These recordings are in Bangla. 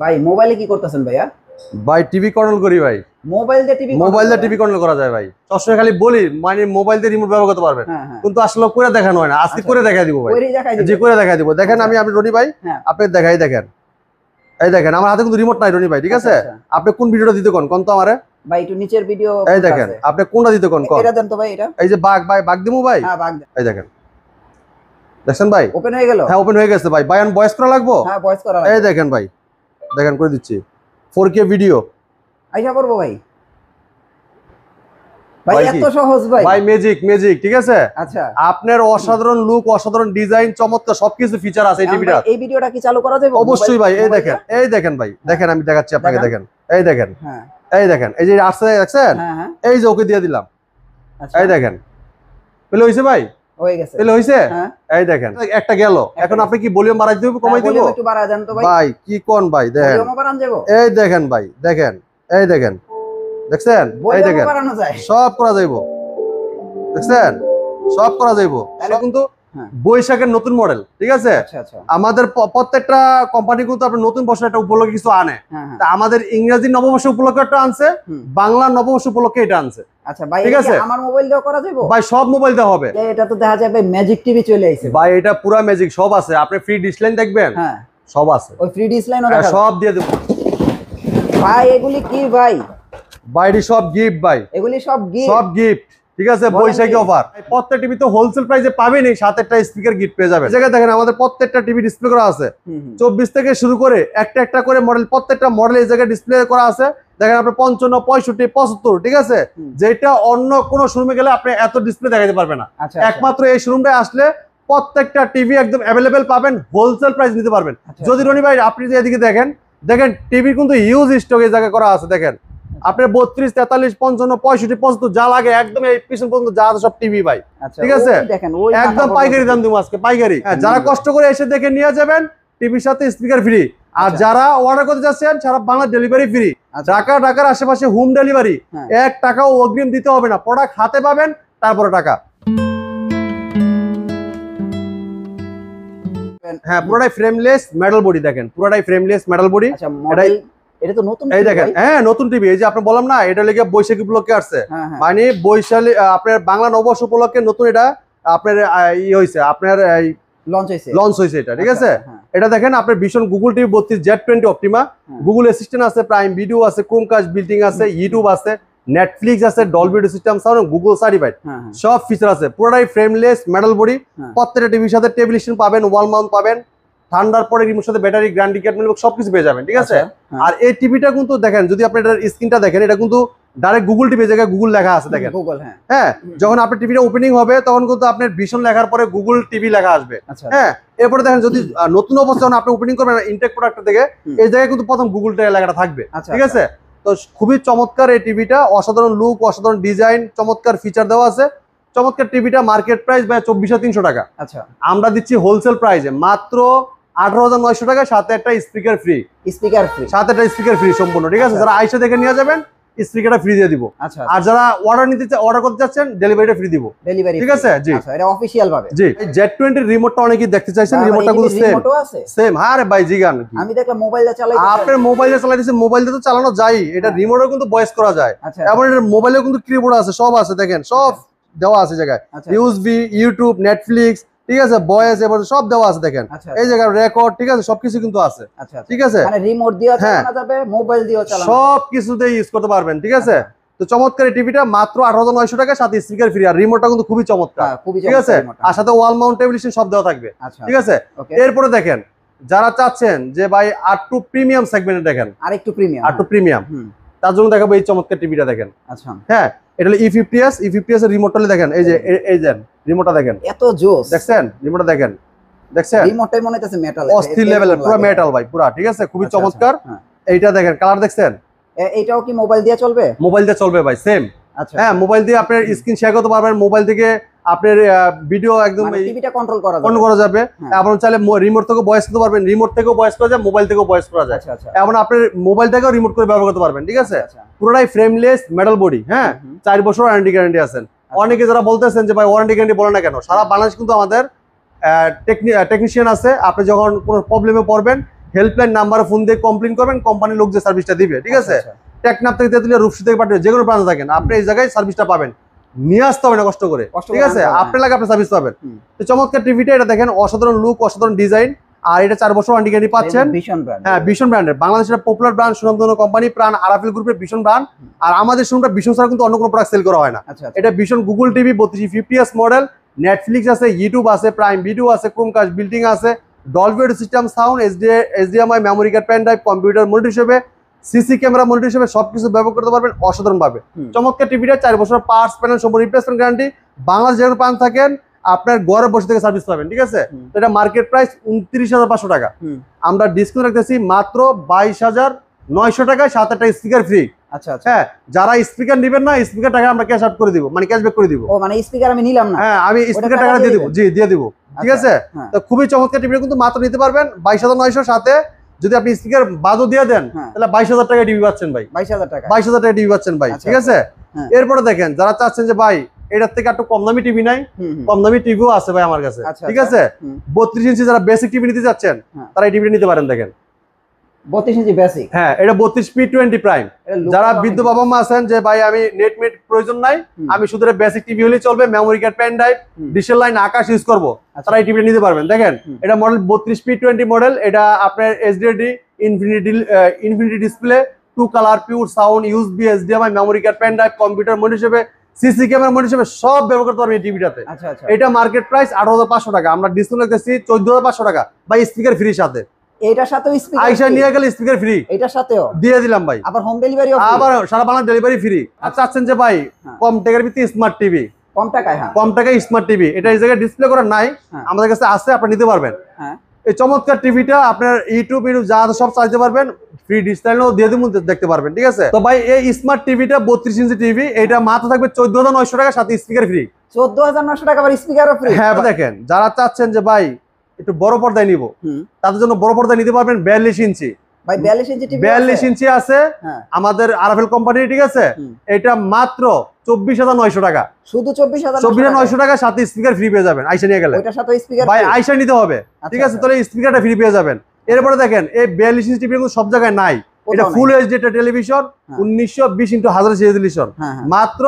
ভাই মোবাইলে কি করতেছেন ভাইয়া? ভাই টিভি কন্ট্রোল করি ভাই। মোবাইল দিয়ে টিভি কন্ট্রোল করা যায় ভাই। সবসময় খালি বলি মানে মোবাইল দিয়ে রিমোট ব্যবহার করতে পারবেন, কিন্তু আসলে করে দেখানো হয় না। আজকে করে দেখাই দিব ভাই। জি করে দেখাই দিব। দেখেন আমি রনি ভাই আপনি দেখাই দেখেন। এই দেখেন আমার হাতে কিন্তু রিমোট নাই রনি ভাই, ঠিক আছে? আপনি কোন ভিডিওটা দিতে কোন তো আমারে ভাই? একটু নিচের ভিডিও এই দেখেন আপনি কোনটা দিতে কোন এটা দেন তো ভাই। এটা এই যে বাগ দিমু ভাই। হ্যাঁ বাগ দেন। এই দেখেন দেখছেন ভাই ওপেন হয়ে গেল। হ্যাঁ ওপেন হয়ে গেছে ভাই। ভাই ভয়েস করা লাগবো? হ্যাঁ ভয়েস করা লাগবে। এই দেখেন ভাই দেখেন করে দিচ্ছি 4K ভিডিও। আইসা করব ভাই। ভাই এত সহজ ভাই। ভাই ম্যাজিক ঠিক আছে। আচ্ছা আপনার অসাধারণ লুক, অসাধারণ ডিজাইন, চমৎকার সবকিছু ফিচার আছে এই টিভিটা। এই ভিডিওটা কি চালু করা যাবে? অবশ্যই ভাই। এই দেখেন ভাই দেখেন আমি দেখাচ্ছি আপনাকে। দেখেন এই দেখেন হ্যাঁ এই দেখেন এই যে আসছে দেখছেন? এই যে ওকে দিয়ে দিলাম। এই দেখেন পেলে হইছে ভাই? হয়ে গেছে। পেলে হইছে? এই দেখেন একটা গেল। এখন আপনি কি ভলিউম বাড়াই দিব কমাই দিব? একটু বাড়া দেন তো ভাই। ভাই কি কোন ভাই দেখেন ভলিউম বাড়ান যাবো। এই দেখেন ভাই দেখেন এই দেখেন দেখছেন? এই দেখেন সব করা যাইবো দেখছেন? সব করা যাইবো। এটা কিন্তু বৈশাখের নতুন মডেল, ঠিক আছে? আমাদের প্রত্যেকটা কোম্পানি কিন্তু আপনার নতুন বছর একটা উপলক্ষে কিছু আনে। তা আমাদের ইংরেজি নববর্ষ উপলক্ষে একটা আনছে, বাংলা নববর্ষ উপলক্ষে এটা আনছে। আচ্ছা ভাই ঠিক আছে আমার মোবাইল দিয়ে করা যাবে? ভাই সব মোবাইল দিয়ে হবে। এটা তো দেখা যাবে ম্যাজিক টিভি চলে আইছে ভাই। এটা পুরা ম্যাজিক সব আছে। আপনি ফ্রি ডিসলাইন দেখবেন? হ্যাঁ সব আছে। ওই ফ্রি ডিসলাইনও দেখাবো সব দিয়ে দেব ভাই। এগুলি কি ভাই? বাইরে সব গিফট ভাই। এগুলি সব গিফট ঠিক আছে। বৈশাখী অফার। প্রত্যেকটা টিভি তো হোলসেল প্রাইসে পাবেনই, সাথে একটা স্পিকার গিফট পেয়ে যাবেন। জায়গায় দেখেন আমাদের প্রত্যেকটা টিভি ডিসপ্লে করা আছে 24 থেকে শুরু করে একটা করে মডেল, প্রত্যেকটা মডেল এই জায়গায় ডিসপ্লে করা আছে। দেখেন আপনার 55, 65, 75, ঠিক আছে? যেটা অন্য কোনো শোরুমে গেলে আপনি এত ডিসপ্লে দেখাতে পারবে না। একমাত্র এই শোরুমটায় আসলে প্রত্যেকটা টিভি একদম অ্যাভেলেবেল পাবেন, হোলসেল প্রাইস নিতে পারবেন। যদি রনি ভাই আপনি যে এদিকে দেখেন টিভি কিন্তু হিউজ স্টক এই জায়গায় করা আছে। দেখেন আপনার 32, 43, 55, 65, 75 যা লাগে একদম এই পিছন পর্যন্ত যা সব টিভি ভাই, ঠিক আছে? একদম পাইকারি দাম দিব আজকে, পাইকারি। যারা কষ্ট করে এসে দেখে নিয়ে যাবেন টিভির সাথে স্পিকার ফ্রি। আর যারা অর্ডার করতে যাচ্ছেন সারা বাংলা ডেলিভারি ফ্রি। ঢাকার আশেপাশে হোম ডেলিভারি। 1 টাকাও অগ্রিম দিতে হবে না। প্রোডাক্ট হাতে পাবেন তারপরে টাকা। হ্যাঁ পুরোটাই ফ্রেমলেস মেটাল বডি। দেখেন পুরোটাই ফ্রেমলেস মেটাল বডি। এটা তো নতুন। এই দেখেন হ্যাঁ নতুন টিভি। এই যে আপনি বললাম না এটা লেগে বৈশাখী উপলক্ষে আসছে, মানে বৈশাখী আপনার বাংলা নববর্ষ উপলক্ষে নতুন এটা আপনার ই হইছে, আপনার লঞ্চ হইছে এটা, ঠিক আছে? এটা দেখেন আপনার ভীষণ Google TV 32 Z20 Optima, Google Assistant আছে, প্রাইম ভিডিও আছে, ক্রোমকাস্ট বিল্ডিং আছে, ইউটিউব আছে, নেটফ্লিক্স আছে, Dolby system sound, Google certified সব ফিচার আছে। পুরোটাই ফ্রেমলেস মেটাল বডি। প্রত্যেকটা টিভির সাথে টেবিল স্ট্যান্ড পাবেন, ওয়াল মাউন্ট পাবেন, ঠান্ডার পরে রিমোট সাথে ব্যাটারি, গ্যারান্টি কার্ড মিলবে, সবকিছু পেয়ে যাবেন, ঠিক আছে? আর এই টিভিটা কিন্তু দেখেন যদি আপনি এটার স্ক্রিনটা দেখেন এটা কিন্তু ডাইরেক্ট গুগল টিভি জায়গায় গুগল লেখা আছে। দেখেন হ্যাঁ যখন আপনার টিভিটা ওপেনিং হবে তখন কিন্তু আপনার ভীষণ লেখার পরে গুগল টিভি লেখা আসবে। হ্যাঁ এরপরে দেখেন যদি নতুন অবস্থা যখন আপনি ওপেনিং করবেন ইনটেক প্রোডাক্ট থেকে এই জায়গায় কিন্তু প্রথম গুগল লেখাটা থাকবে, ঠিক আছে? তো খুবই চমৎকার এই টিভিটা, অসাধারণ লুক, অসাধারণ ডিজাইন, চমৎকার ফিচার দেওয়া আছে। চমৎকার টিভিটা মার্কেট প্রাইস ভাই 24,300 টাকা। আমরা দিচ্ছি হোলসেল প্রাইসে মাত্র 18,900 টাকা, সাথে একটা স্পিকার ফ্রি। সাথে একটা স্পিকার ফ্রি সম্পূর্ণ, ঠিক আছে? যারা আইসা দেখে নিয়ে যাবেন স্পিকারটা ফ্রি দিয়ে দিব। আর যারা অর্ডার করতে চাচ্ছেন ডেলিভারিটা ফ্রি দিব, ঠিক আছে? জি এটা অফিশিয়াল ভাবে। জি Z20 এর রিমোটটা অনেকেই দেখতে চাইছেন, রিমোটটা কিন্তু সেম। আরে ভাই জিগান আমি দেখলাম মোবাইলে চালাই। আপনি মোবাইলে চালাইতেছেন, মোবাইলে তো চালানো যায়, এটা রিমোটও কিন্তু ভয়েস করা যায়। এবং এর মোবাইলেও কিন্তু কিবোর্ড আছে, সব আছে। দেখেন সব দেওয়া আছে জায়গায়, ইউএসবি, ইউটিউব, নেটফ্লিক্স, ঠিক আছে? ভয়েস এবার সব দেওয়া আছে। দেখেন এই জায়গায় রেকর্ড, ঠিক আছে? সবকিছু কিন্তু আছে, ঠিক আছে? মানে রিমোট দিয়েও চালানো যাবে, মোবাইল দিয়েও চালানো যাবে, সব কিছুতেই ইউজ করতে পারবেন, ঠিক আছে? তো চমৎকার এই টিভিটা মাত্র 18,900 টাকা, সাথে স্পিকার ফ্রি। আর রিমোটটা কিন্তু খুবই চমৎকার, ঠিক আছে? আর সাথে ওয়াল মাউন্ট টেবিল সব দেওয়া থাকবে, ঠিক আছে? এরপরে দেখেন যারা চাচ্ছেন যে ভাই আরটু প্রিমিয়াম সেগমেন্টে দেখেন, আরেকটু প্রিমিয়াম, তার জন্য দেখাবো এই চমৎকার টিভিটা। দেখেন হ্যাঁ এটা হলো E50s এর রিমোটটা দেখেন। এই যে রিমোটটা দেখেন, এত জোস। দেখছেন রিমোটটা দেখেন, দেখছেন রিমোটটাই মনে হচ্ছে মেটাল, অস্থির লেভেলের পুরো মেটাল ভাই, পুরো, ঠিক আছে? খুবই চমৎকার। এইটা দেখেন কালার দেখছেন। এইটাও কি মোবাইল দিয়ে চলবে? মোবাইল দিয়ে চলবে ভাই, সেম। হ্যাঁ মোবাইল দিয়ে আপনার স্ক্রিন শেয়ার করতে পারবেন, মোবাইল থেকে আপনার ভিডিও একদম টিভিটা কন্ট্রোল করা যাবে। এখন চাইলে রিমোট থেকেও ভয়েস করতে পারবেন, রিমোট থেকেও ভয়েস করা যায়, মোবাইল থেকেও ভয়েস করা যায়। এখন আপনার মোবাইল থেকেও রিমোট করে ব্যবহার করতে পারবেন, ঠিক আছে? পুরোটাই ফ্রেমলেস মেটাল বডি। হ্যাঁ 4 বছর ওয়ারেন্টি গ্যারান্টি আছেন। অনেকে যারা বলতেছেন যে ভাই ওয়ারেন্টি গ্যারান্টি বলে না কেন, সারা বাংলাদেশ কিন্তু আমাদের টেকনিশিয়ান আছে। আপনি যখন কোনো প্রবলেমে পড়বেন হেল্পলাইন নাম্বারে ফোন দিয়ে কমপ্লেন করবেন, কোম্পানির লোক যে সার্ভিসটা দিবে, ঠিক আছে। টেকনাফ থেকে তেতুলিয়া, রূপসী থেকে পাঠিয়ে যে কোনো প্রান্তে থাকেন আপনি এই জায়গায় সার্ভিসটা পাবেন, নিয়ে আসতে হবে না কষ্ট করে, ঠিক আছে। আপনার লাগে আপনি সার্ভিস পাবেন। তো চমৎকার টিভিটা, এটা দেখেন অসাধারণ লুক, অসাধারণ ডিজাইন, আর এটা 4 বছর ওয়ারেন্টি গ্যারান্টি পাচ্ছেন। হ্যাঁ, ভীষণ ব্র্যান্ডের, বাংলাদেশের পপুলার ব্র্যান্ড, সুনামধন্য কোম্পানি প্রাণ আরাফেল গ্রুপের ভীষণ ব্র্যান্ড। আর আমাদের শোরুমটা ভীষণ ছাড়া কিন্তু অন্য কোনো প্রোডাক্ট সেল করা হয় না। এটা ভীষণ Google TV 3250s model, Netflix আছে, ইউটিউব আছে, প্রাইম ভিডিও আছে, ক্রোমকাস্ট বিল্ডিং আছে, Dolby audio system, sound, HDMI, memory card, pen drive, computer monitor হিসেবে, সিসি ক্যামেরা মনিটর হিসেবে সবকিছু ব্যবহার করতে পারবেন অসাধারণ ভাবে। চমৎকার টিভিটা 4 বছর পার্টস প্যানেল সম্পূর্ণ রিপ্লেসমেন্ট গ্যারান্টি, বাংলাদেশ যেখানে পান থাকেন আপনার ঘরে বসে থেকে সার্ভিস পাবেন, ঠিক আছে। তো এটা মার্কেট প্রাইস 29,500 টাকা, আমরা ডিসকাউন্ট রাখতেছি মাত্র 22,900 টাকায়, 7 টাকা স্পিকার ফ্রি। আচ্ছা আচ্ছা, হ্যাঁ, যারা স্পিকার নেবেন না, স্পিকার টাকা আমরা ক্যাশ আউট করে দিব, মানে ক্যাশব্যাক করে দিব। ও মানে স্পিকার আমি নিলাম না, হ্যাঁ আমি স্পিকার টাকা দিয়ে দিব, জি দিয়ে দিব, ঠিক আছে। তো খুবই চমৎকার টিভি কিন্তু মাত্র নিতে পারবেন 22,900, সাথে যদি আপনি স্পিকার বাদও দিয়ে দেন তাহলে 22,000 টাকা টিভি পাচ্ছেন ভাই, 22,000 টাকা টিভি পাচ্ছেন ভাই, ঠিক আছে। এরপরে দেখেন যারা চাচ্ছেন যে ভাই এটার থেকে একটু কম দামি টিভি নাই, কম দামি টিভিও আছে ভাই আমার কাছে, ঠিক আছে। 32 ইঞ্চি যারা বেসিক টিভি নিতে যাচ্ছেন তারা এই টিভিটা নিতে পারেন। দেখেন 32 ইঞ্চি বেসিক, হ্যাঁ এটা 32p20 প্রাইম। যারা বৃদ্ধ বাবা মা আছেন যে ভাই আমি নেট প্রয়োজন নাই, আমি শুধু বেসিক টিভি হলেই চলবে, মেমোরি কার্ড, পেন ড্রাইভ, ডিশের লাইন, আকাশ ইউজ করবো, তারা এই টিভিটা নিতে পারবেন। দেখেন এটা মডেল 32p20 মডেল, এটা আপনার HD infinity display, 2 colour, pure sound, USB, HDMI, memory card, pen drive, computer monitor হিসেবে, সিসি ক্যামেরা মনিটর হিসেবে সব ব্যবহার করতে পারবেন এই টিভিটাতে। এটা মার্কেট প্রাইস 8,500 টাকা, আমরা ডিসকাউন্ট রাখতেছি 14,500 টাকা ভাই, স্পিকার ফ্রি সাথে। এটার সাথেও স্পিকার, আইসা নিয়ে গেলে স্পিকার ফ্রি, এটার সাথেও দিয়ে দিলাম ভাই, আবার হোম ডেলিভারি, আবার সারা বাংলা ডেলিভারি ফ্রি। আচ্ছা চাচ্ছেন যে ভাই কম টাকার ভিতরে স্মার্ট টিভি, কম টাকায়, হ্যাঁ কম টাকায় স্মার্ট টিভি, এটা এই জায়গায় ডিসপ্লে করা নাই, আমাদের কাছে আছে, আপনি নিতে পারবেন। এই চমৎকার টিভিটা আপনার ইউটিউব যা সব চালাতে পারবেন, ফ্রি ডিসপ্লেও দিয়ে দিব, দেখতে পারবেন, ঠিক আছে। তো ভাই এই স্মার্ট টিভিটা 32 ইঞ্চি টিভি, এটা মাত্র থাকবে 14,900 টাকা, সাথে স্পিকার ফ্রি। 14,900 টাকা আবার স্পিকারও ফ্রি। হ্যাঁ দেখেন যারা চাচ্ছেন যে ভাই একটু বড় পর্দায় নিব, তাদের জন্য বড় পর্দায় নিতে পারবেন 42 ইঞ্চি ভাই, 42 ইঞ্চি টিভি, 42 ইঞ্চি আছে আমাদের আরাফেল কোম্পানি, ঠিক আছে। এটা মাত্র 24,900 টাকা, শুধু 24,900 টাকা, সাথে স্পিকার ফ্রি পেয়ে যাবেন আইসা নিয়ে গেলে। ওটার সাথে স্পিকার ভাই আইসা নিতে হবে, ঠিক আছে, তাহলে স্পিকারটা ফ্রি পেয়ে যাবেন। এরপরে দেখেন এই 42 ইঞ্চি টিভি কিন্তু সব জায়গায় নাই, এটা full HD television, 1920x1000 resolution, মাত্র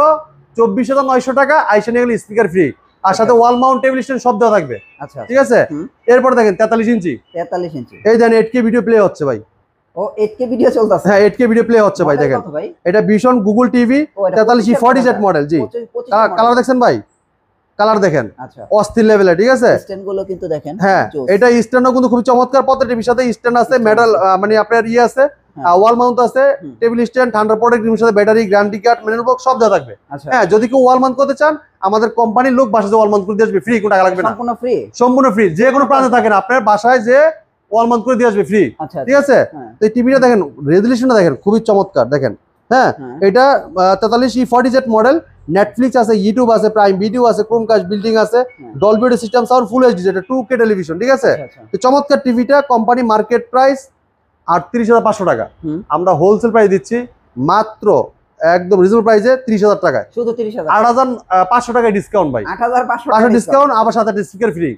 24,900 টাকা, আইসা নিয়ে গেলে স্পিকার ফ্রি, আর সাথে ওয়াল মাউন্ট টেবিল স্ট্যান্ড সব দেওয়া থাকবে, ঠিক আছে। এরপর দেখেন 43 ইঞ্চি, এই দেখেন 8K ভিডিও প্লে হচ্ছে ভাই, ও 8K ভিডিও চলতেছে, হ্যাঁ 8K ভিডিও প্লে হচ্ছে ভাই। দেখেন এটা ভীষণ গুগল টিভি 4340Z মডেল, জি কালার দেখছেন ভাই, কালার দেখেন অস্থির লেভেলে, ঠিক আছে। স্ট্যান্ড গুলো কিন্তু দেখেন, হ্যাঁ এটা স্ট্যান্ডও কিন্তু খুব চমৎকার, প্রত্যেকটা টিভির সাথে স্ট্যান্ড আছে, মেটাল মানে আপনার ইয়ে আছে, ওয়াল মাউন্ট আছে, টেবিল স্ট্যান্ড, ঠান্ডা প্রোডাক্ট, টিভির সাথে battery, guarantee card, manual box সব দেওয়া থাকবে। হ্যাঁ যদি কেউ ওয়াল মাউন্ট করতে চান আমাদের কোম্পানির লোক বাসায় ওয়াল মাউন্ট করে দিয়ে আসবে ফ্রি, কোনো টাকা লাগবে না, সম্পূর্ণ ফ্রি, সম্পূর্ণ ফ্রি, যে কোনো প্রান্তে থাকেন আপনার বাসায় যে ওয়াল মাউন্ট করে দিয়ে আসবে ফ্রি, ঠিক আছে। তো এই টিভিটা দেখেন, রেজোলিউশনটা দেখেন খুবই চমৎকার, দেখেন হ্যাঁ এটা 43E40Z মডেল, নেটফ্লিক্স আছে, ইউটিউব আছে, প্রাইম ভিডিও আছে, ক্রোমকাস্ট বিল্ডিং আছে, Dolby audio system, sound, full HD, যেটা 2K টেলিভিশন, ঠিক আছে। তো চমৎকার টিভিটা কোম্পানি মার্কেট প্রাইস 38,500 টাকা, আমরা হোলসেল প্রাইস দিচ্ছি মাত্র একদম রিজনেবল প্রাইসে 30,000 টাকায়, শুধু 30,000, 8,500 টাকা ডিসকাউন্ট ভাই, 8,500 ডিসকাউন্ট, আবার সাথে স্পিকার ফ্রি।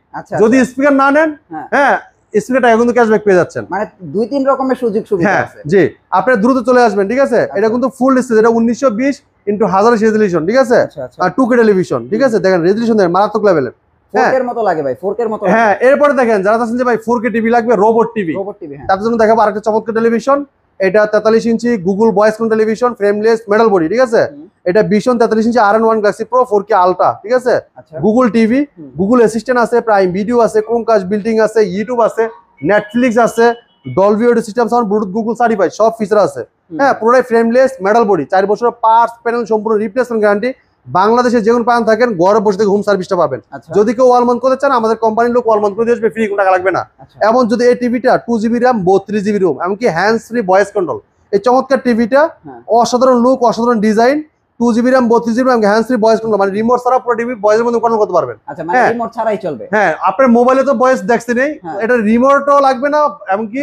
যদি স্পিকার না নেন, হ্যাঁ স্পিকার টাকা কিন্তু ক্যাশব্যাক পেয়ে যাচ্ছেন, মানে 2-3 রকমের সুযোগ সুবিধা আছে, জি আপনি দ্রুত চলে আসবেন, ঠিক আছে। এটা কিন্তু ফুল ডিসপ্লে, এটা 1920x1000 রেজোলিউশন, ঠিক আছে, আর 2K টেলিভিশন, ঠিক আছে। দেখেন রেজোলিউশন দেখেন মারাত্মক লেভেলের, 4K এর মতো লাগে ভাই, 4K এর মতো। হ্যাঁ এরপরে দেখেন যারা চাচ্ছেন যে ভাই 4K টিভি লাগবে, রোবট টিভি, তাদের জন্য দেখাবো আরেকটা চমৎকার টেলিভিশন, এটা 43 ইঞ্চি গুগল ভয়েস কোন টেলিভিশন, ফ্রেমলেস মেটাল বডি, ঠিক আছে। এটা ভীষণ 43 ইঞ্চি RN1 Galaxy pro 4K ultra, ঠিক আছে। গুগল টিভি, গুগল অ্যাসিস্ট্যান্ট আছে, প্রাইম ভিডিও আছে, ক্রোমকাস্ট বিল্ডিং আছে, ইউটিউব আছে, নেটফ্লিক্স আছে, Dolby audio system, sound, Bluetooth, Google certified সব ফিচার আছে। হ্যাঁ পুরোটাই ফ্রেমলেস মেটাল বডি, 4 বছর পার্টস প্যানেল সম্পূর্ণ রিপ্লেসমেন্ট গ্যারান্টি, বাংলাদেশে যে কোনো প্রান্ত থাকেন ঘরে বসে থেকে হোম সার্ভিসটা পাবেন। যদি কেউ ওয়াল মাউন্ট করতে চান আমাদের কোম্পানির লোক ওয়াল মাউন্ট করে দিয়ে আসবে ফ্রি, কোনো টাকা লাগবে না। এবং যদি এই টিভিটা 2GB র্যাম, 32GB রোম, এমনকি হ্যান্ডস ফ্রি ভয়েস কন্ট্রোল, এই চমৎকার টিভিটা অসাধারণ লুক, অসাধারণ design, 2GB RAM, 32GB RAM, hands free voice control, মানে রিমোট ছাড়া পুরো টিভি ভয়েসের মধ্যে কন্ট্রোল করতে পারবেন। আচ্ছা মানে রিমোট ছাড়াই চলবে, হ্যাঁ আপনার মোবাইলে তো ভয়েস দেখতে নেই, এটা রিমোটও লাগবে না, এমনকি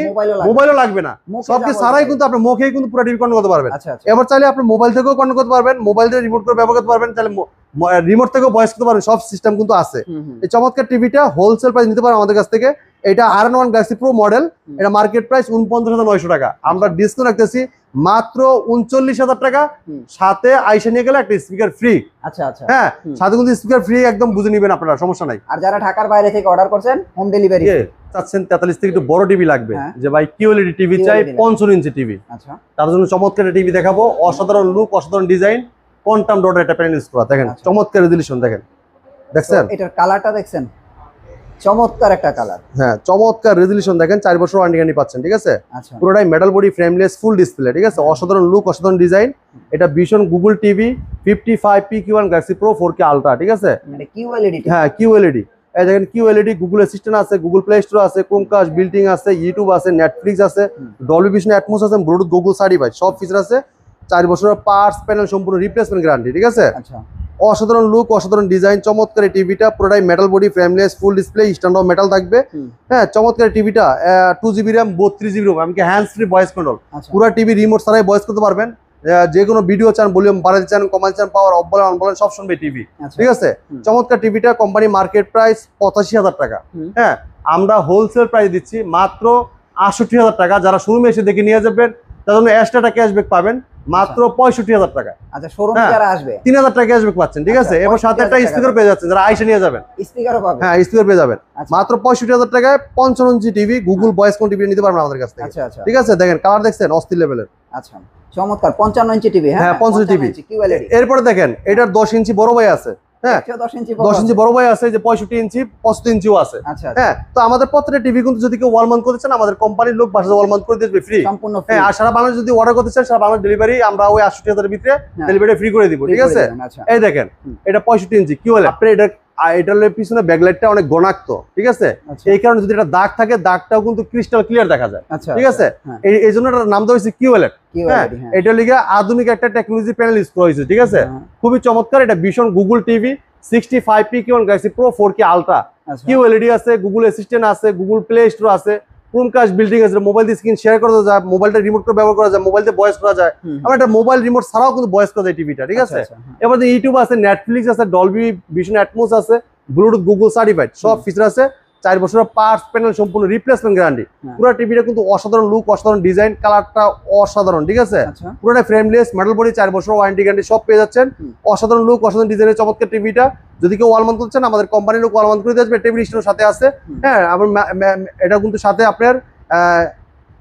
মোবাইলও লাগবে না, সবকিছু ছাড়াই কিন্তু আপনি মুখেই কিন্তু পুরো টিভি কন্ট্রোল করতে পারবেন। এবার চাইলে আপনি মোবাইল থেকেও কন্ট্রোল করতে পারবেন, মোবাইল দিয়ে রিমোট করে ব্যবহার করতে পারবেন, চাইলে রিমোট থেকেও ভয়েস করতে পারবেন, সব সিস্টেম কিন্তু আছে। এই চমৎকার টিভিটা হোলসেল প্রাইস নিতে পারেন আমাদের কাছ থেকে এটা R1 গ্যালাক্সি প্রো মডেল, এটা মার্কেট প্রাইস 49,900 টাকা, আমরা ডিসকাউন্ট রাখতেছি মাত্র 39,000 টাকা, সাথে আইসা নিয়ে গেলে একটা স্পিকার ফ্রি। আচ্ছা আচ্ছা, হ্যাঁ, সাথে কিন্তু স্পিকার ফ্রি, একদম বুঝে নেবেন আপনারা, সমস্যা নাই। আর যারা ঢাকার বাইরে থেকে অর্ডার করছেন হোম ডেলিভারি চাচ্ছেন 43 থেকে একটু বড় টিভি লাগবে, যে ভাই QLED টিভি চাই, 55 ইঞ্চি টিভি, আচ্ছা, তার জন্য চমৎকার টিভি দেখাবো, অসাধারণ লুক, অসাধারণ ডিজাইন, কোয়ান্টাম ডটের একটা প্যানেল ইউজ করা, দেখেন চমৎকার রেজোলিউশন, দেখেন দেখছেন এটার কালারটা দেখছেন, চমৎকার একটা কালার। হ্যাঁ, চমৎকার রেজোলিউশন, দেখেন 4 বছর ওয়ারেন্টি গ্যারান্টি পাচ্ছেন, ঠিক আছে। আচ্ছা, পুরোটাই metal body, frameless, full display, ঠিক আছে, অসাধারণ লুক, অসাধারণ ডিজাইন। এটা vision Google TV 55PQ1 Galaxy pro 4K ultra, ঠিক আছে। মানে QLED, হ্যাঁ QLED, এই দেখেন QLED, গুগল অ্যাসিস্ট্যান্ট আছে, গুগল প্লে স্টোর আছে, ক্রোমকাস্ট বিল্টিং আছে, ইউটিউব আছে, নেটফ্লিক্স আছে, ডলবি ভিশন অ্যাটমস আছে, ব্লুটুথ, গুগল সার্টিফাইড, সব ফিচার আছে। 4 বছরের পার্টস প্যানেল সম্পূর্ণ রিপ্লেসমেন্ট গ্যারান্টি, ঠিক আছে। আচ্ছা, অসাধারণ লুক, অসাধারণ ডিজাইন, চমৎকার এই টিভিটা, পুরোটাই metal body, frameless, full display, stand of metal থাকবে। হ্যাঁ, চমৎকার টিভিটা, 2GB র্যাম, 32GB রোম, এমনকি হ্যান্ডস ফ্রি ভয়েস কন্ট্রোল, পুরো টিভি রিমোট ছাড়াই ভয়েস করতে পারবেন, যে কোনো ভিডিও চান, ভলিউম বাড়াতে চান, কমাতে চান, পাওয়ার অফ বলেন অন বলেন সব শুনবে টিভি, ঠিক আছে। চমৎকার টিভিটা, কোম্পানি মার্কেট প্রাইস 85,000 টাকা, হ্যাঁ, আমরা হোলসেল প্রাইস দিচ্ছি মাত্র 68,000 টাকা। যারা শোরুমে এসে দেখে নিয়ে যাবেন তার জন্য এক্সট্রা ক্যাশব্যাক পাবেন মাত্র 65,000 টাকা। আচ্ছা, শোরুমে যারা আসবে 3,000 টাকা ক্যাশব্যাক পাচ্ছেন, ঠিক আছে। এবার সাথে একটা স্পিকার পেয়ে যাচ্ছেন, যারা আইসা নিয়ে যাবেন, স্পিকারও পাবেন। হ্যাঁ, স্পিকার পেয়ে যাবেন মাত্র 65,000 টাকায়। 55 ইঞ্চি টিভি, গুগল ভয়েস কোন টিভি নিতে পারবেন আমাদের কাছ থেকে, আচ্ছা আচ্ছা, ঠিক আছে। দেখেন কালার দেখছেন, অস্থির লেভেলের। আচ্ছা, চমৎকার 55 ইঞ্চি টিভি। হ্যাঁ, 55 টিভি QLED। এরপরে দেখেন এটার 10 ইঞ্চি বড় ভাই আছে, হ্যাঁ 10 ইঞ্চি বড় ভাই আছে, যে 65 ইঞ্চি, 65 ইঞ্চিও আছে। হ্যাঁ, তো আমাদের প্রত্যেকটা টিভি কিন্তু যদি কেউ ওয়াল মাউন্ট করতে চান, আমাদের কোম্পানির লোক বাসায় ওয়াল মাউন্ট করে দিবে ফ্রি, সম্পূর্ণ ফ্রি। হ্যাঁ, আর সারা বাংলাদেশ যদি অর্ডার করতে চান, সারা বাংলাদেশ ডেলিভারি আমরা ওই 68,000 এর ভিতরে ডেলিভারি ফ্রি করে দিব, ঠিক আছে। এই দেখেন এটা 65 ইঞ্চি QLED, আপনি এটা এটার পিছনে ব্যাকলাইটটা অনেক ঘনাক্ত, ঠিক আছে। এই কারণে যদি এটা দাগ থাকে, দাগটাও কিন্তু ক্রিস্টাল ক্লিয়ার দেখা যায়, ঠিক আছে। এই জন্য এটার নাম দেওয়া হয়েছে QLED। হ্যাঁ, এটা লিগে আধুনিক একটা টেকনোলজি প্যানেল ইউজ করা হয়েছে, ঠিক আছে। খুবই চমৎকার, এটা ভীষণ Google TV 65PQ1 Galaxy pro 4K ultra, QLED আছে, গুগল অ্যাসিস্ট্যান্ট আছে, গুগল প্লে স্টোর আছে, ক্রোমকাস্ট বিল্ডিং আছে, মোবাইল দিয়ে স্ক্রিন শেয়ার করা যায়, মোবাইলটা রিমোট করে ব্যবহার করা যায়, মোবাইল দিয়ে ভয়েস করা যায়, আবার এটা মোবাইল রিমোট ছাড়াও কিন্তু ভয়েস করা যায় টিভিটা, ঠিক আছে। এবার ইউটিউব আছে, নেটফ্লিক্স আছে, ডলবি ভিশন অ্যাটমস আছে, ব্লুটুথ, গুগল সার্টিফাইড, সব ফিচার আছে। 4 বছরের পার্টস প্যানেল সম্পূর্ণ রিপ্লেসমেন্ট গ্যারান্টি। পুরো টিভিটা কিন্তু অসাধারণ লুক, অসাধারণ ডিজাইন, কালারটা অসাধারণ, ঠিক আছে। পুরোটা ফ্রেমলেস, মেটাল বডি, 4 বছর ওয়ারেন্টি গ্যারান্টি সব পেয়ে যাচ্ছেন। অসাধারণ লুক, অসাধারণ ডিজাইনের চমৎকার টিভিটা। যদি কেউ ওয়াল মাউন্ট করছেন, আমাদের কোম্পানির লোক ওয়াল মাউন্ট করে দিয়ে আসবে, টেবিল স্ট্যান্ডের সাথে আছে। হ্যাঁ, আবার এটা কিন্তু সাথে আপনার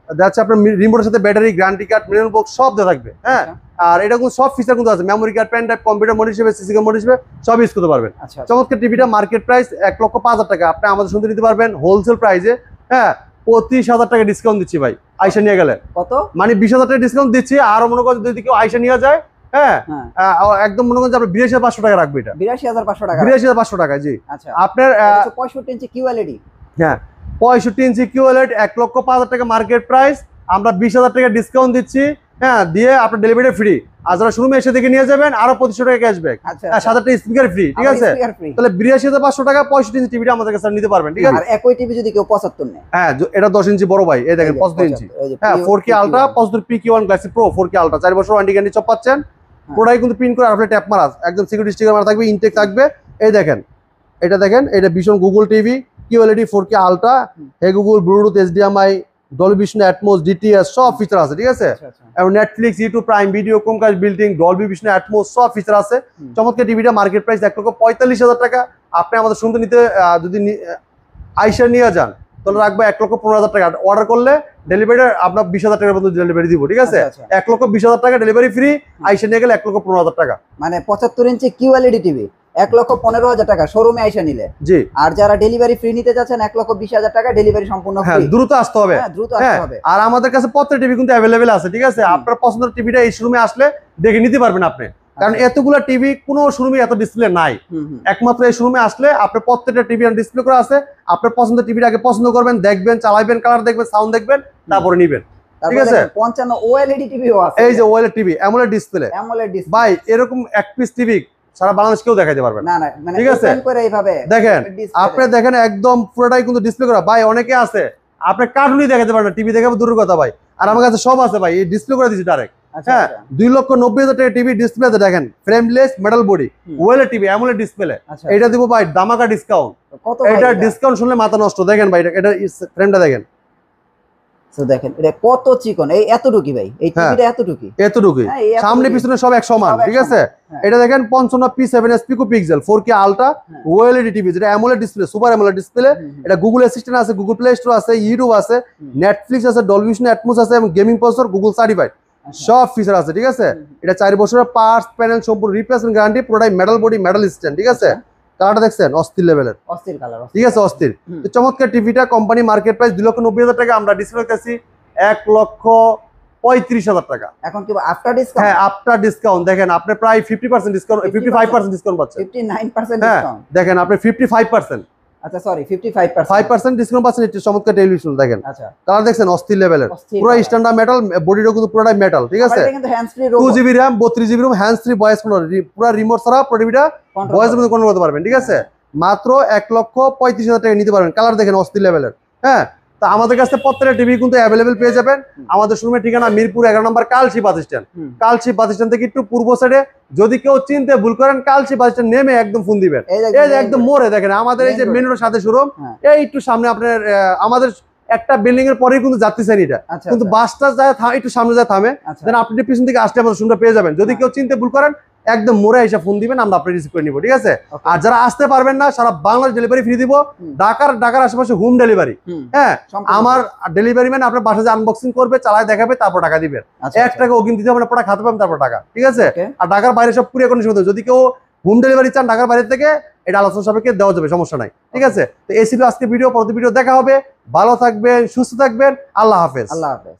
যাচ্ছে আপনার রিমোটের সাথে battery, guarantee card, manual box সব দেওয়া থাকবে। হ্যাঁ, আর এটা কিন্তু সব ফিচার কিন্তু আছে, memory card, pen drive, computer mode হিসেবে, সিসি মোড হিসেবে সব ইউজ করতে পারবেন। চমৎকার টিভিটা মার্কেট প্রাইস 1,05,000 টাকা, আপনি আমাদের শুনতে নিতে পারবেন হোলসেল প্রাইসে। হ্যাঁ, 25,000 টাকা ডিসকাউন্ট দিচ্ছি ভাই, আইসা নিয়ে গেলে। কত? মানে 20,000 টাকা ডিসকাউন্ট দিচ্ছি, আর মনে করেন যদি কেউ আইসা নিয়ে যায়, হ্যাঁ, একদম মনে করেন আপনি 82,500 টাকা রাখবে, এটা 82,500 টাকা, 82,500 টাকা, জি। আপনার 65 ইঞ্চি QLED, হ্যাঁ 65 ইঞ্চি QLED 1,05,000 টাকা মার্কেট প্রাইস, আমরা 20,000 টাকা ডিসকাউন্ট দিচ্ছি, হ্যাঁ, দিয়ে আপনার ডেলিভারি ফ্রি। আর যারা শোরুমে এসে দেখে নিয়ে যাবেন আরো 2500 টাকা ক্যাশব্যাক, আর 7টা স্পিকার ফ্রি, ঠিক আছে। তাহলে 82,500 টাকা 65 ইঞ্চি টিভিটা আমাদের কাছে নিতে পারবেন, ঠিক আছে। আর একই টিভি যদি কেউ 75 নেয়, হ্যাঁ, এটা 10 ইঞ্চি বড় ভাই, এই দেখেন 75 ইঞ্চি, হ্যাঁ 4K ultra, 75PQ1 Galaxy pro 4K ultra, 4 বছর ওয়ারেন্টি গ্যারান্টি সব পাচ্ছেন। পুরোটাই কিন্তু প্রিন্ট করে আপনি ট্যাপ মারা, একদম সিকিউরিটি স্টিকার মারা থাকবে, ইনটেক থাকবে। এই দেখেন এটা দেখেন, এটা ভীষণ Google TV QLED 4K ultra, hey Google, Bluetooth, HDMI, Dolby Vision Atmos, DTS সব ফিচার আছে, ঠিক আছে। এবং Netflix, YouTube, Prime Video, Chromecast built-in, Dolby Vision Atmos সব ফিচার আছে। চমৎকার টিভিটা মার্কেট প্রাইস 1,45,000 টাকা। আপনি আমাদের শুনতে নিতে যদি আইসা নিয়ে যান তাহলে রাখবো 1,15,000 টাকা। অর্ডার করলে ডেলিভারি আপনার 20,000 টাকার মতো ডেলিভারি দিব, ঠিক আছে। 1,20,000 টাকা ডেলিভারি ফ্রি, আইসা নিয়ে গেলে 1,15,000 টাকা। মানে 75 ইঞ্চি QLED টিভি 1,15,000 টাকা শোরুমে আইসা নিলে, জি। আর যারা ডেলিভারি ফ্রি নিতে যাচ্ছেন 1,20,000 টাকা ডেলিভারি সম্পূর্ণ ফ্রি। হ্যাঁ, দ্রুত আসতে হবে, দ্রুত আসতে হবে। আর আমাদের কাছে প্রত্যেকটা টিভি কিন্তু অ্যাভেলেবেল আছে, ঠিক আছে। আপনার পছন্দের টিভিটা এই শোরুমে আসলে দেখে নিতে পারবেন আপনি, কারণ এতগুলা টিভি কোনো শোরুমে এত ডিসপ্লে নাই। একমাত্র এই শোরুমে আসলে আপনার প্রত্যেকটা টিভি ডিসপ্লে করা আছে। আপনার পছন্দের টিভিটা আগে পছন্দ করবেন, দেখবেন, চালাবেন, কালার দেখবেন, সাউন্ড দেখবেন, তারপরে নিবেন, ঠিক আছে। 55 OLED টিভিও আছে, এই যে OLED টিভি, AMOLED ডিসপ্লে, ভাই এরকম এক পিস টিভি সারা বাংলাদেশ কেউ দেখাইতে পারবে না, ঠিক আছে। দেখেন আপনি দেখেন একদম পুরোটাই কিন্তু ডিসপ্লে করা। ভাই অনেকে আছে আপনি কার্টুনই দেখাতে পারেন না, টিভি দেখাবো দূরের কথা ভাই, আর আমার কাছে সব আছে ভাই, এই ডিসপ্লে করে দিচ্ছি ডাইরেক্ট। হ্যাঁ, 2,90,000 টাকা টিভি ডিসপ্লে দেখেন, frameless, metal body, OLED TV, AMOLED display, এটা দিব ভাই ধামাকা ডিসকাউন্ট। কত এটা ডিসকাউন্ট শুনলে মাথা নষ্ট। দেখেন ভাই এটা ফ্রেমটা দেখেন, তো দেখেন এটা কত চিকন, এই এতটুকু ভাই, এই টিভিটা এতটুকু, সামনে পিছনে সব এক সমান, ঠিক আছে। এটা দেখেন 55 P7s Pico Pixel 4K ultra OLED TV, যেটা AMOLED display, super AMOLED display. এটা গুগল অ্যাসিস্ট্যান্ট আছে, গুগল প্লে স্টোর আছে, ইউটিউব আছে, নেটফ্লিক্স আছে, ডলবি ভিশন অ্যাটমস আছে এবং গেমিং প্রসেসর গুগল সার্টিফাইড, সব ফিচার আছে, ঠিক আছে। এটা 4 বছরের পার্টস প্যানেল সম্পূর্ণ রিপ্লেসমেন্ট গ্যারান্টি, পুরোটাই মেটাল বডি মেটাল স্ট্যান্ড, ঠিক আছে। কালারটা দেখছেন অস্থির লেভেলের, অস্থির কালার, ঠিক আছে, অস্থির। তো চমৎকার টিভিটা কোম্পানি মার্কেট প্রাইস 2,90,000 টাকা, আমরা ডিসপ্লে করতেছি 1,35,000 টাকা। এখন কি আফটার ডিসকাউন্ট? হ্যাঁ আফটার ডিসকাউন্ট দেখেন আপনি প্রায় 50% ডিসকাউন্ট, 55% ডিসকাউন্ট পাচ্ছেন, 59% হ্যাঁ ডিসকাউন্ট। দেখেন আপনি 55%, আচ্ছা সরি 55%, 5% ডিসকাউন্ট পাচ্ছেন। এটা চমৎকার টেলিভিশন দেখেন, আচ্ছা কালার দেখছেন অস্থির লেভেলের, পুরো স্ট্যান্ডার্ড মেটাল, বডিটাও কিন্তু পুরোটাই মেটাল, ঠিক আছে। এটা কিন্তু hands free robot, 2GB RAM 32GB room, hands free voice control, পুরো রিমোট ছাড়া পুরো টিভিটা ভয়েসের মধ্যে কন্ট্রোল করতে পারবেন, ঠিক আছে। মাত্র 1,35,000 টাকা নিতে পারবেন। কালার দেখেন অস্থির লেভেলের, হ্যাঁ। তো আমাদের কাছে প্রত্যেকটা টিভি কিন্তু অ্যাভেলেবেল পেয়ে যাবেন। আমাদের শোরুমের ঠিকানা Mirpur 11 number Kalshi bus stand. Kalshi bus stand থেকে একটু পূর্ব সাইডে, যদি কেউ চিনতে ভুল করেন কালশি বাস স্ট্যান্ড নেমে একদম ফোন দিবেন, এই যে একদম মোড়ে দেখেন আমাদের এই যে মেন রোডের সাথে শোরুম, এই একটু সামনে আপনার আমাদের একটা বিল্ডিং এর পরেই কিন্তু যাত্রী শ্রেণী এটা, কিন্তু বাসটা যায় একটু সামনে যায় থামে, দেন আপনি পিছন থেকে আসলে আমাদের শোরুমটা পেয়ে যাবেন। যদি কেউ চিনতে ভুল করেন একদম মোড়ে এসে ফোন দিবেন, আমরা আপনি রিসিভ করে নিব, ঠিক আছে। আর যারা আসতে পারবেন না, সারা বাংলাদেশ ডেলিভারি ফ্রি দিব, ঢাকার আশেপাশে হোম ডেলিভারি, হ্যাঁ। আমার ডেলিভারি ম্যান আপনার বাসায় আনবক্সিং করবে, চালায় দেখাবে, তারপর টাকা দিবেন। 1 টাকা অগ্রিম দিতে হবে না, পরে খাতে পাবেন তারপর টাকা, ঠিক আছে। আর ঢাকার বাইরে সব কুরিয়ার কন্ডিশন হতে, যদি কেউ হোম ডেলিভারি চান ঢাকার বাইরে থেকে, এটা আলোচনা সাপেক্ষে দেওয়া যাবে, সমস্যা নাই, ঠিক আছে। তো এই ছিল আজকে ভিডিও, পরবর্তী ভিডিও দেখা হবে। ভালো থাকবেন, সুস্থ থাকবেন, আল্লাহ হাফেজ। আল্লাহ হাফেজ।